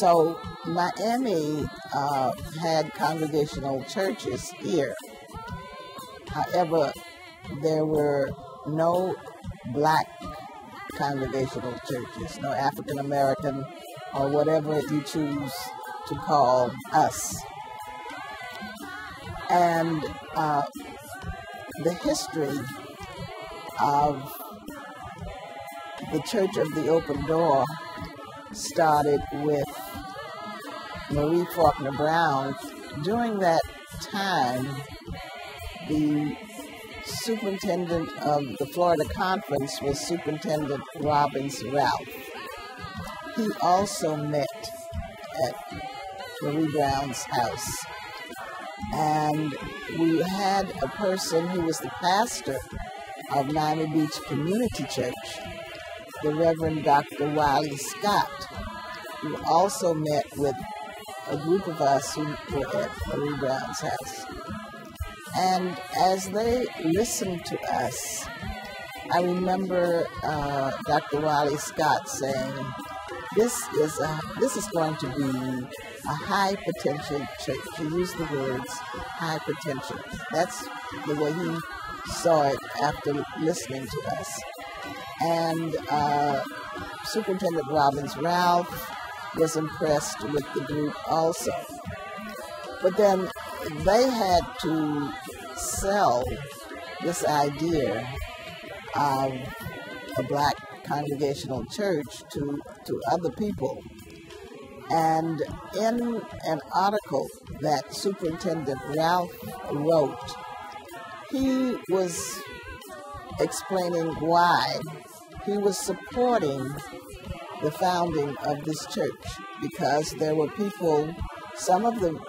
So Miami had congregational churches here. However, there were no black congregational churches, no African American or whatever you choose to call us. And the history of the Church of the Open Door started with Marie Faulkner Brown. During that time, the superintendent of the Florida Conference was Superintendent Robbins Ralph. He also met at Marie Brown's house. And we had a person who was the pastor of Miami Beach Community Church, the Reverend Dr. Wiley Scott, who also met with a group of us who were at Marie Brown's house. And as they listened to us, I remember Dr. Wiley Scott saying, this is going to be a high potential church. He used the words high potential. That's the way he saw it after listening to us. And Superintendent Robbins Ralph was impressed with the group also. But then they had to sell this idea of a black congregational church to other people. And in an article that Superintendent Ralph wrote, he was explaining why he was supporting the founding of this church, because there were people, some of the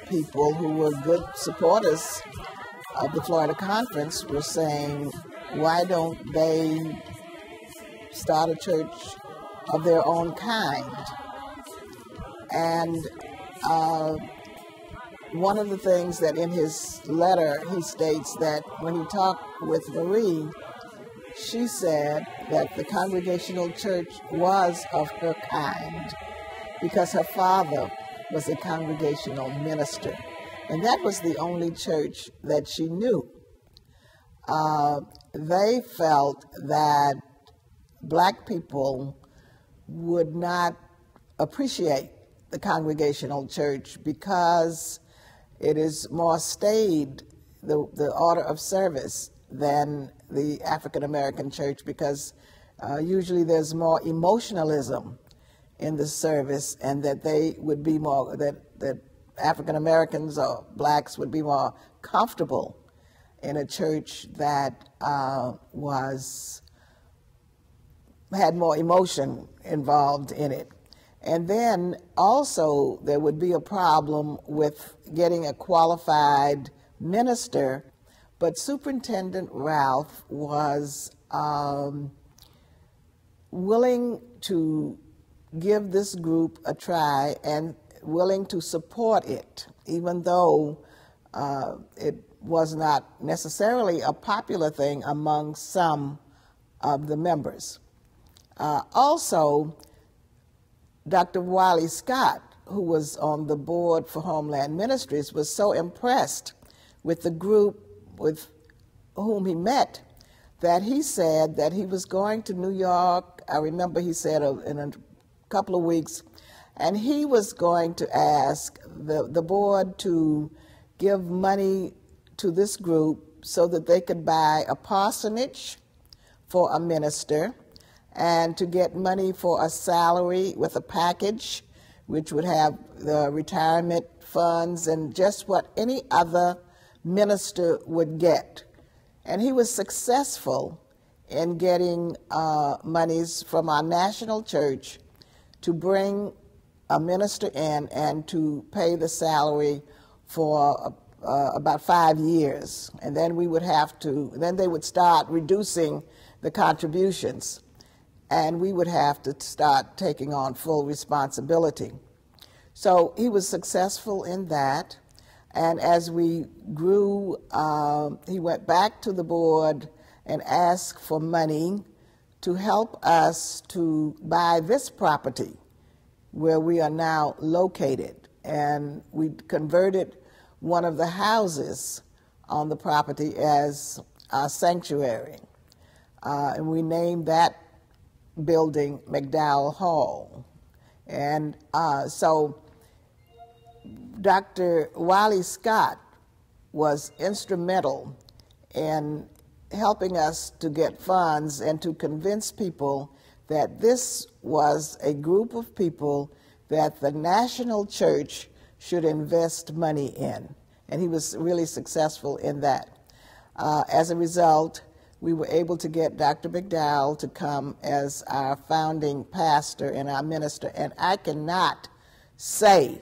people who were good supporters of the Florida Conference were saying, why don't they start a church of their own kind? And one of the things that in his letter, he states that when he talked with Marie, she said that the Congregational Church was of her kind because her father was a Congregational minister. And that was the only church that she knew. They felt that black people would not appreciate the Congregational Church because it is more staid, the order of service, than the African American church, because usually there's more emotionalism in the service, and that they would be more, that African Americans or blacks would be more comfortable in a church that had more emotion involved in it. And then also there would be a problem with getting a qualified minister, but Superintendent Ralph was willing to give this group a try and willing to support it, even though it was not necessarily a popular thing among some of the members. Also, Dr. Wiley Scott, who was on the board for Homeland Ministries, was so impressed with the group with whom he met that he said that he was going to New York. I remember he said in a couple of weeks, and he was going to ask the board to give money to this group so that they could buy a parsonage for a minister, and to get money for a salary with a package, which would have the retirement funds and just what any other minister would get. And he was successful in getting monies from our national church to bring a minister in and to pay the salary for about 5 years. And then we would have to, then they would start reducing the contributions, and we would have to start taking on full responsibility. So he was successful in that. And as we grew, he went back to the board and asked for money to help us to buy this property where we are now located. And we converted one of the houses on the property as a sanctuary. And we named that building McDowell Hall. And so Dr. Wiley Scott was instrumental in helping us to get funds and to convince people that this was a group of people that the national church should invest money in. And he was really successful in that. As a result, we were able to get Dr. McDowell to come as our founding pastor and our minister. And I cannot say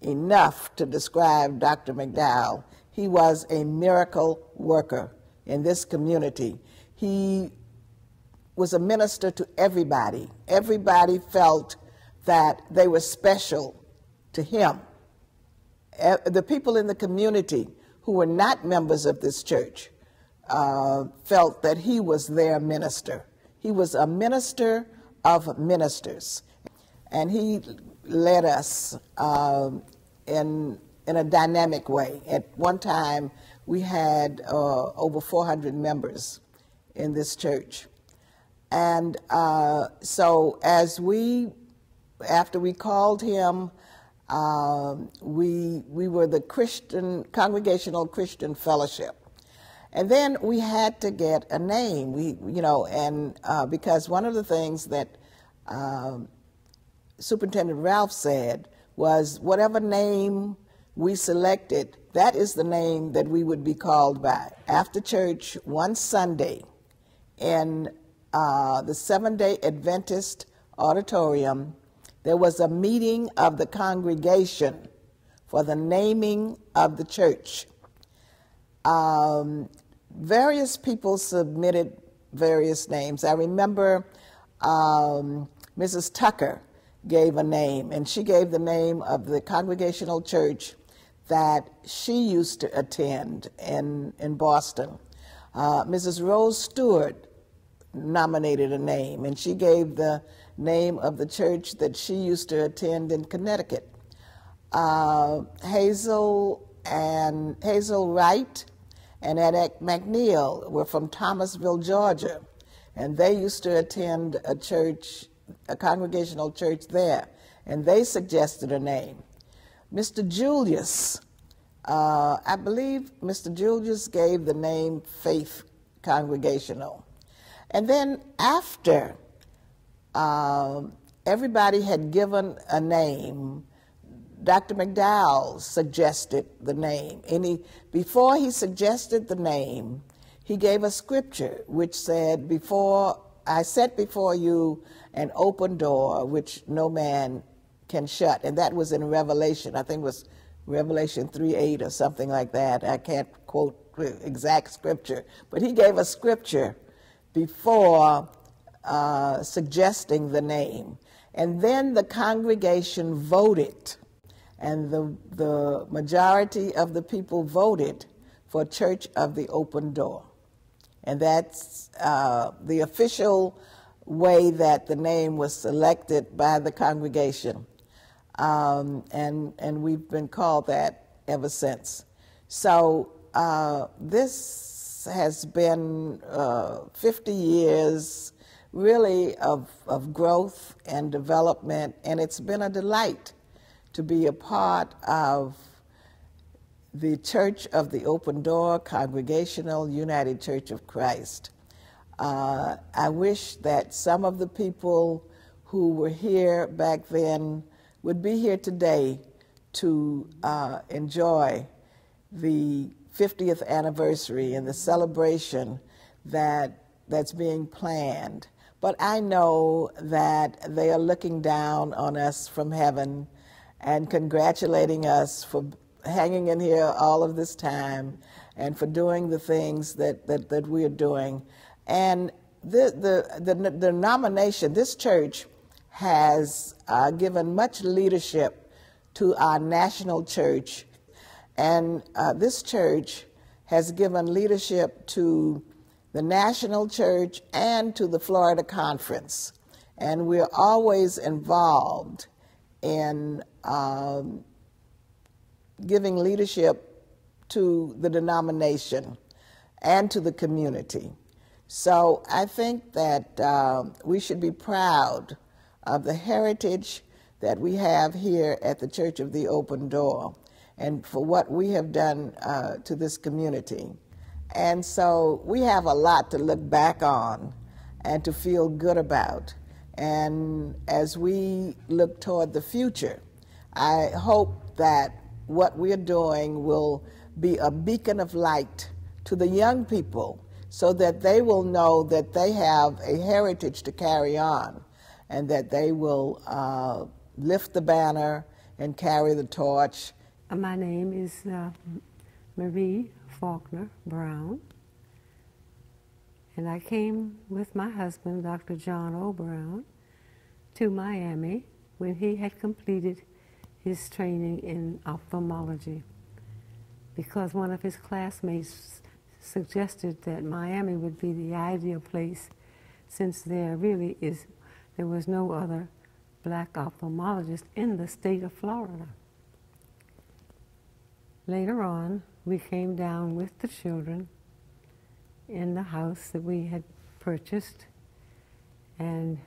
enough to describe Dr. McDowell. He was a miracle worker in this community. He was a minister to everybody. Everybody felt that they were special to him. The people in the community who were not members of this church felt that he was their minister. He was a minister of ministers. And he led us in a dynamic way. At one time, we had over 400 members in this church. And so after we called him, we were the Congregational Christian Fellowship. And then we had to get a name, because one of the things that Superintendent Ralph said was whatever name we selected, that is the name that we would be called by. After church one Sunday in the Seventh-day Adventist Auditorium, there was a meeting of the congregation for the naming of the church. Various people submitted various names. I remember Mrs. Tucker gave a name, and she gave the name of the Congregational church that she used to attend in Boston. Mrs. Rose Stewart nominated a name, and she gave the name of the church that she used to attend in Connecticut. Hazel Wright and Enid McNeil were from Thomasville, Georgia, and they used to attend a Congregational church there, and they suggested a name. Mr. Julius, I believe Mr. Julius gave the name Faith Congregational. And then after everybody had given a name, Dr. McDowell suggested the name. And before he suggested the name, he gave a scripture which said, I set before you an open door which no man can shut. And that was in Revelation. I think it was Revelation 3:8 or something like that. I can't quote the exact scripture. But he gave a scripture before suggesting the name. And then the congregation voted. And the majority of the people voted for Church of the Open Door. And that's the official way that the name was selected by the congregation. And we've been called that ever since. So this has been 50 years really of growth and development, and it's been a delight to be a part of the Church of the Open Door, Congregational United Church of Christ. I wish that some of the people who were here back then would be here today to enjoy the 50th anniversary and the celebration that that's being planned. But I know that they are looking down on us from heaven and congratulating us for hanging in here all of this time and for doing the things that we are doing. And the nomination, this church has given much leadership to our national church, and this church has given leadership to the national church and to the Florida Conference. And we're always involved in giving leadership to the denomination and to the community. So I think that we should be proud of the heritage that we have here at the Church of the Open Door and for what we have done to this community. And so we have a lot to look back on and to feel good about. And as we look toward the future, I hope that what we're doing will be a beacon of light to the young people so that they will know that they have a heritage to carry on and that they will lift the banner and carry the torch. My name is Marie Faulkner Brown, and I came with my husband, Dr. John O. Brown, to Miami when he had completed his training in ophthalmology, because one of his classmates suggested that Miami would be the ideal place since there was no other black ophthalmologist in the state of Florida. Later on, we came down with the children in the house that we had purchased, and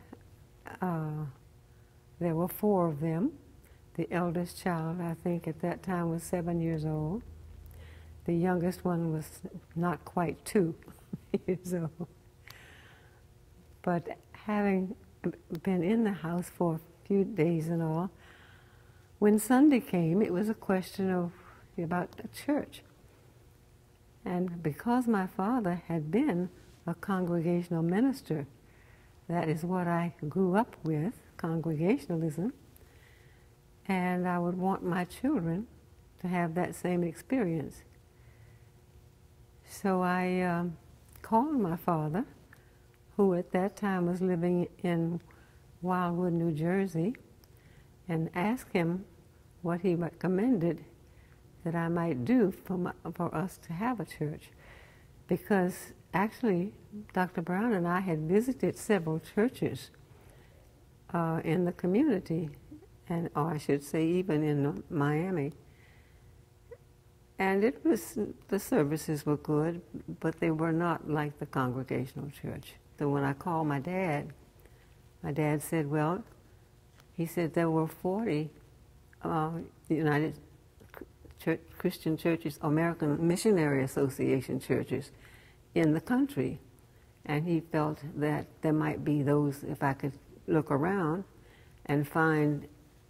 there were 4 of them. The eldest child, I think at that time, was 7 years old. The youngest one was not quite 2 years old. But having been in the house for a few days and all, when Sunday came, it was a question of about the church. And because my father had been a congregational minister, that is what I grew up with, Congregationalism, and I would want my children to have that same experience. So I called my father, who at that time was living in Wildwood, New Jersey, and asked him what he recommended that I might do for us to have a church. Because actually, Dr. Brown and I had visited several churches in the community, or I should say even in Miami. And the services were good, but they were not like the Congregational church. So when I called my dad said, well, he said there were 40 United Christian churches, American Missionary Association churches in the country. And he felt that there might be those, if I could look around and find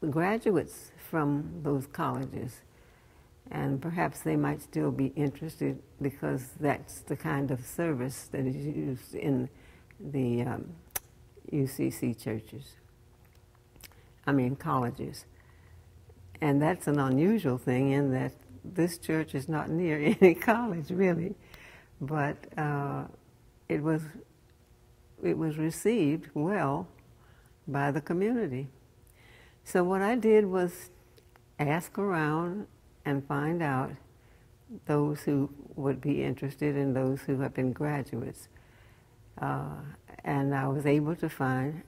graduates from those colleges. And perhaps they might still be interested because that's the kind of service that is used in the UCC churches. Colleges. And that's an unusual thing in that this church is not near any college, really. But it was received well by the community. So what I did was ask around and find out those who would be interested and those who have been graduates. And I was able to find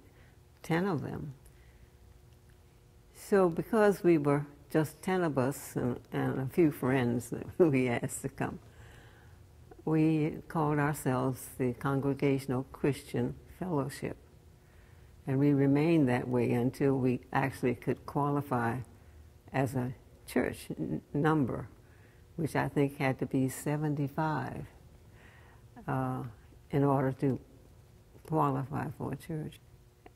10 of them. So because we were just 10 of us and a few friends that we asked to come, we called ourselves the Congregational Christian Fellowship. And we remained that way until we actually could qualify as a church number, which I think had to be 75 in order to qualify for a church.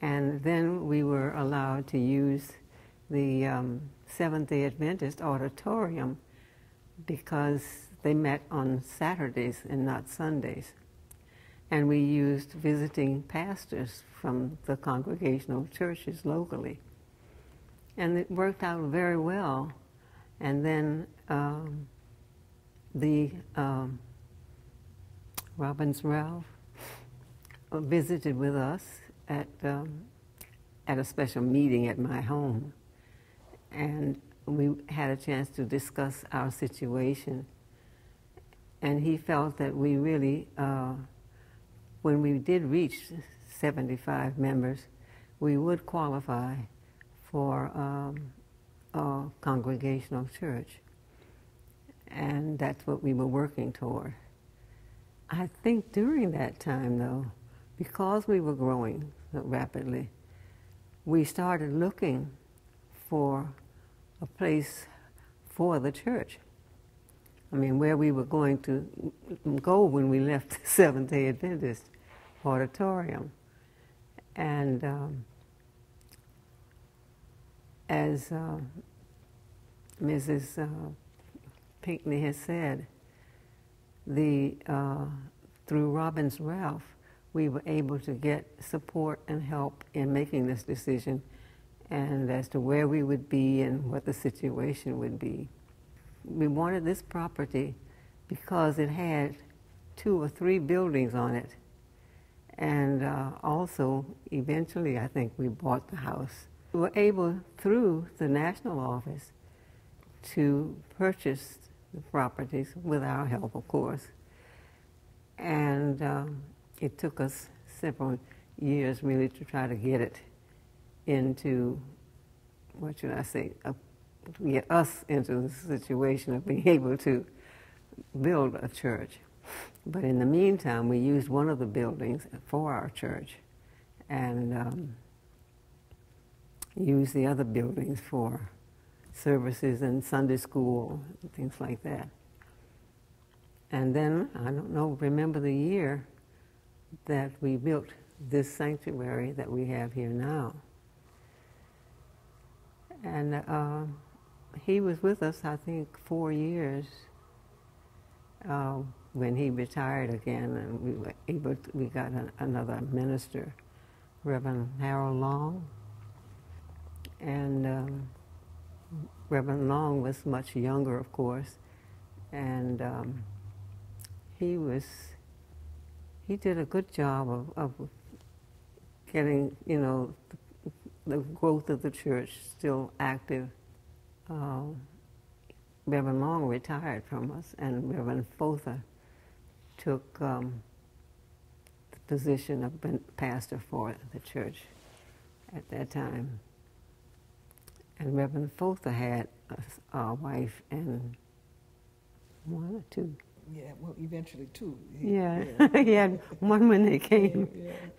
And then we were allowed to use the Seventh-day Adventist auditorium because they met on Saturdays and not Sundays. and we used visiting pastors from the Congregational churches locally. And it worked out very well. And then Robbins Ralph visited with us at a special meeting at my home. And we had a chance to discuss our situation. And he felt that we really, when we did reach 75 members, we would qualify for a congregational church. And that's what we were working toward. I think during that time, though, because we were growing so rapidly, we started looking for a place for the church. I mean, where we were going to go when we left the Seventh-day Adventist auditorium. And as Mrs. Pinkney has said, through Robbins Ralph, we were able to get support and help in making this decision, and as to where we would be and what the situation would be. We wanted this property because it had 2 or 3 buildings on it, and also eventually I think we bought the house. We were able, through the national office, to purchase the properties with our help, of course. And it took us several years really to try to get it into, what should I say, get us into the situation of being able to build a church. But in the meantime, we used one of the buildings for our church and used the other buildings for services and Sunday school and things like that. And then, I don't know, remember the year that we built this sanctuary that we have here now. And he was with us, I think, 4 years when he retired again, and we were able to, we got another minister, Reverend Harold Long. And Reverend Long was much younger, of course, and he did a good job of getting, you know, the growth of the church still active. Reverend Long retired from us, and Reverend Faulkner took the position of pastor for the church at that time. And Reverend Faulkner had a wife and 1 or 2. Yeah, well, eventually 2. Yeah, he had one when they came,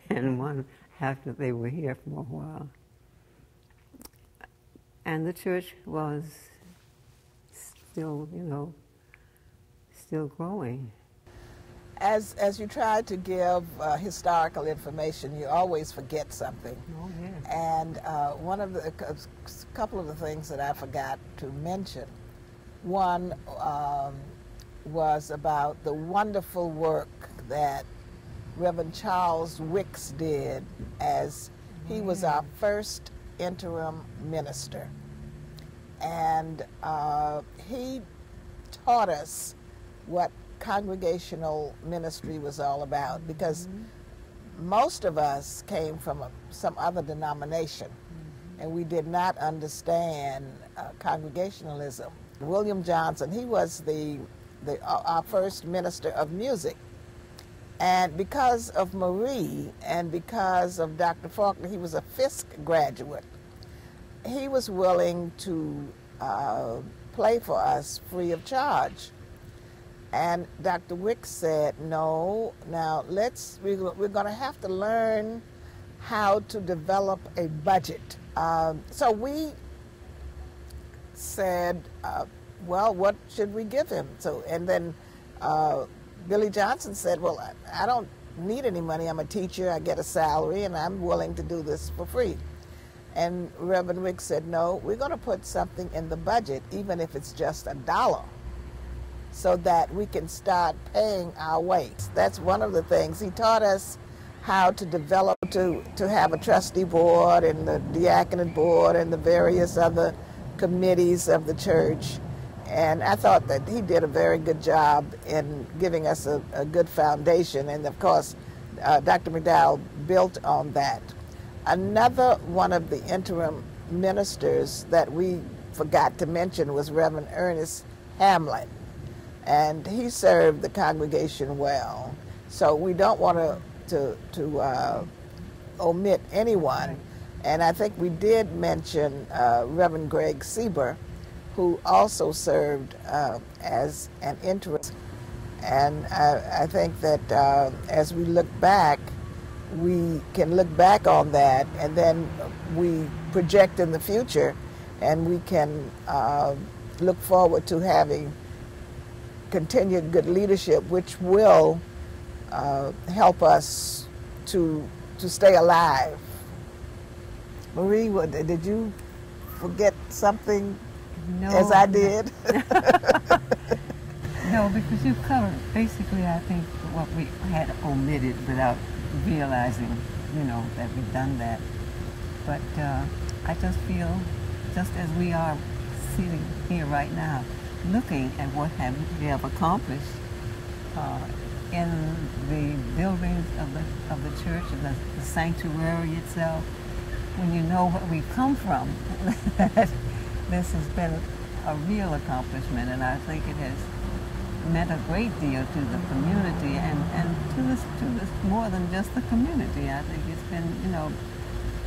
and one after they were here for a while. And the church was still, you know, still growing. As you try to give historical information, you always forget something. Oh, yeah. And one of the couple of the things that I forgot to mention, one was about the wonderful work that Reverend Charles Wicks did as he was our first interim minister. And he taught us what congregational ministry was all about, because most of us came from some other denomination, and we did not understand congregationalism. William Johnson, he was our first minister of music. And because of Marie and because of Dr. Faulkner, he was a Fisk graduate. He was willing to play for us free of charge. And Dr. Wicks said, no, now we're going to have to learn how to develop a budget. So we said, well, what should we give him? So, and then Billy Johnson said, well, I don't need any money. I'm a teacher. I get a salary, and I'm willing to do this for free. And Reverend Wicks said, no, we're going to put something in the budget, even if it's just $1. so that we can start paying our way. That's one of the things. He taught us how to develop, to have a trustee board and the diaconate board and the various other committees of the church. And I thought that he did a very good job in giving us a good foundation. And of course, Dr. McDowell built on that. Another one of the interim ministers that we forgot to mention was Reverend Ernest Hamlin. And he served the congregation well. So we don't want to omit anyone. And I think we did mention Reverend Greg Sieber, who also served as an interim. And I think that as we look back, we can look back on that, and then we project in the future, and we can look forward to having continued good leadership, which will help us to stay alive. Marie, did you forget something? No. As I did? No, because you covered basically, I think, what we had omitted without realizing, that we've done that. But I just feel, just as we are sitting here right now, looking at what we have accomplished in the buildings of the church, and the sanctuary itself, when you know where we've come from, this has been a real accomplishment, and I think it has meant a great deal to the community and to this more than just the community. I think it's been,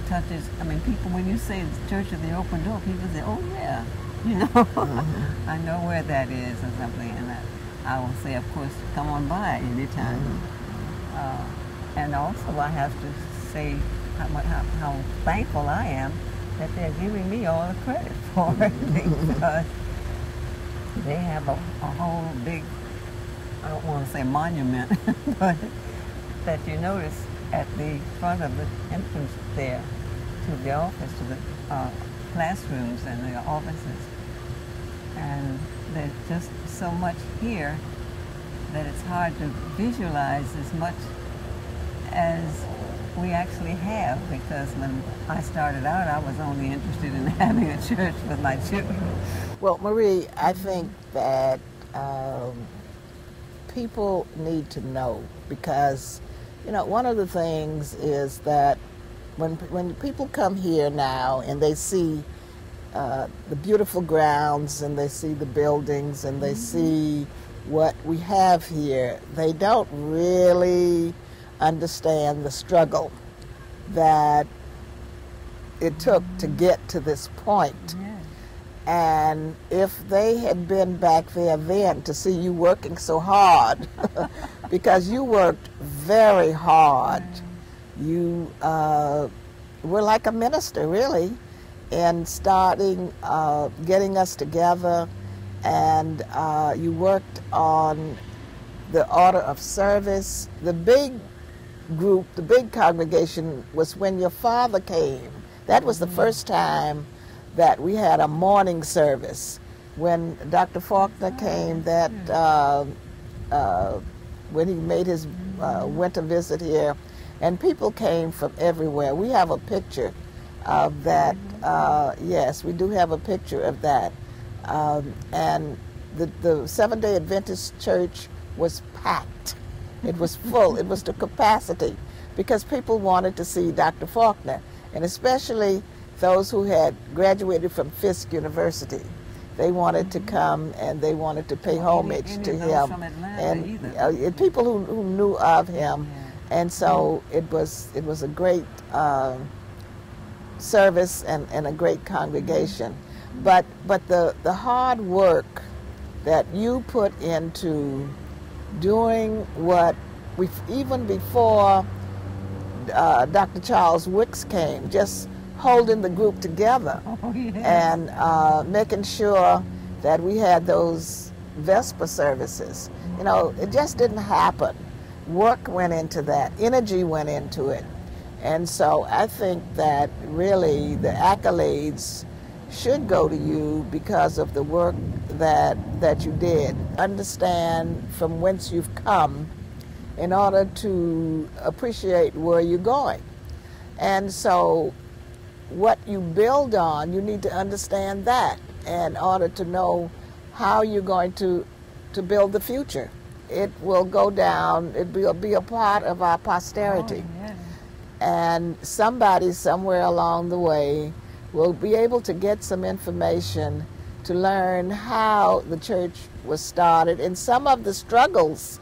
touches. I mean, people, when you say the Church of the Open Door, people say, "Oh yeah, Mm-hmm. I know where that is," or something, and I will say, of course, come on by anytime. Mm-hmm. And also, I have to say how thankful I am that they're giving me all the credit for it, because they have a whole big, I don't want to say monument, but that you notice at the front of the entrance there to the office, to the classrooms and the offices. And there's just so much here that it's hard to visualize as much as we actually have, because when I started out, I was only interested in having a church with my children. Well, Marie, I think that people need to know, because, one of the things is that when people come here now and they see the beautiful grounds and they see the buildings and they see what we have here, they don't really understand the struggle that it took to get to this point. Yes. And if they had been back there then to see you working so hard, because you worked very hard, you were like a minister, really, in starting, getting us together, and you worked on the order of service. The big group, the big congregation, was when your father came. That was the first time that we had a morning service. When Dr. Faulkner came, that when he made his winter visit here, and people came from everywhere. We have a picture of that. Yes, we do have a picture of that. And the Seventh-day Adventist Church was packed. It was full. It was to capacity, because people wanted to see Dr. Faulkner, and especially those who had graduated from Fisk University. They wanted to come and they wanted to pay homage to him, and people who knew of him. And so it was a great service and a great congregation. But the hard work that you put into doing what we, even before Dr. Charles Wicks came, just holding the group together. Oh, yes. And making sure that we had those Vesper services. It just didn't happen. Work went into that. Energy went into it. And so I think that really the accolades should go to you because of the work that you did. Understand from whence you've come in order to appreciate where you're going. And so what you build on, you need to understand that in order to know how you're going to build the future. It will go down, it will be a part of our posterity. Oh, yeah. And somebody somewhere along the way will be able to get some information to learn how the church was started and some of the struggles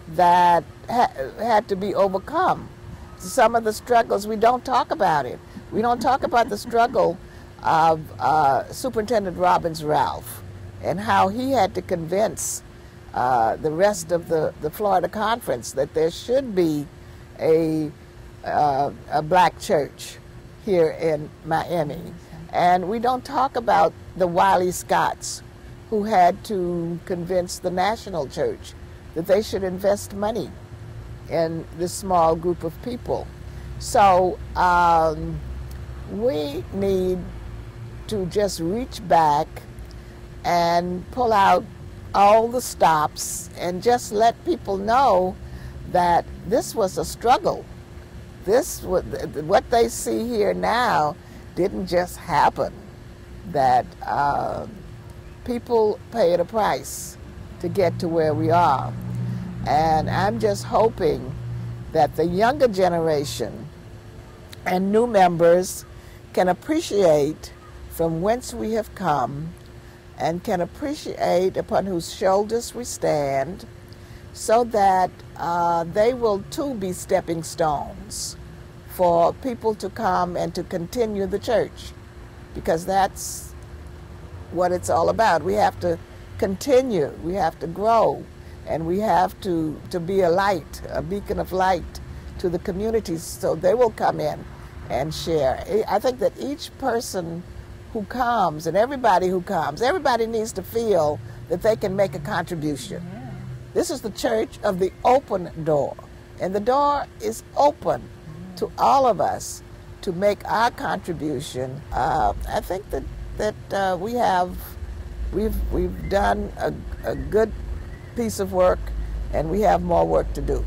that had to be overcome. Some of the struggles, we don't talk about it. We don't talk about the struggle of Superintendent Robbins Ralph and how he had to convince the rest of the Florida Conference that there should be a black church here in Miami. And we don't talk about the Wiley Scotts who had to convince the national church that they should invest money in this small group of people. So we need to just reach back and pull out all the stops and just let people know that this was a struggle. What they see here now didn't just happen, that people paid a price to get to where we are. And I'm just hoping that the younger generation and new members can appreciate from whence we have come and can appreciate upon whose shoulders we stand, so that they will too be stepping stones for people to come and to continue the church, because that's what it's all about. We have to continue, we have to grow, and we have to be a light, a beacon of light to the communities, so they will come in and share. I think that each person who comes and everybody who comes, everybody needs to feel that they can make a contribution. Yeah. This is the church of the open door, and the door is open to all of us to make our contribution. I think that we've done a good piece of work, and we have more work to do.